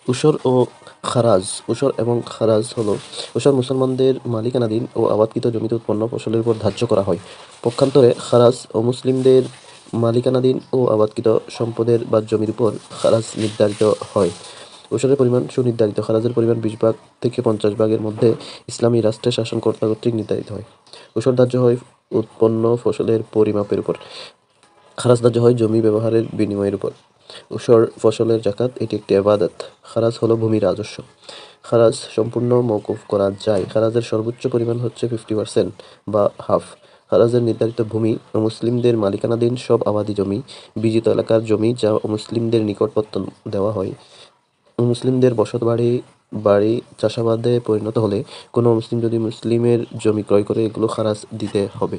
উসর ও খারাজ। উসর এবং খারাজ হলো উসর মুসলমানদের মালিকানাধীন ও আবাদকৃত জমিতে উৎপন্ন ফসলের উপর ধার্য করা হয়। পক্ষান্তরে খারাজ অমুসলিমদের মালিকানাধীন ও আবাদকৃত সম্পদের বা জমির উপর খারাজ নির্ধারিত হয়। উসরের পরিমাণ সুনির্ধারিত, খারাজের পরিমাণ 20 ভাগ থেকে 50 ভাগের মধ্যে ইসলামী রাষ্ট্রের শাসনকর্তা কর্তৃক নির্ধারিত হয়। উসর ধার্য হয় উৎপন্ন ফসলের পরিমাপের উপর, খারাজ ধার্য হয় জমি ব্যবহারের বিনিময়ের উপর। উসর ফসলের জাকাত, এটি একটি ইবাদত। খারাজ হলো ভূমি রাজস্ব। খারাজ সম্পূর্ণ মওকুফ করা যায়। খারাজের সর্বোচ্চ পরিমাণ হচ্ছে 50% বা হাফ। খারাজের নির্ধারিত ভূমি অমুসলিমদের মালিকানাধীন সব আবাদি জমি, বিজিত এলাকার জমি যা অমুসলিমদের নিকটবর্তী দেওয়া হয়। মুসলিমদের বসত বাড়ি চাষাবাদে পরিণত হলে কোনো মুসলিম যদি মুসলিমের জমি ক্রয় করে এগুলো খারাজ দিতে হবে।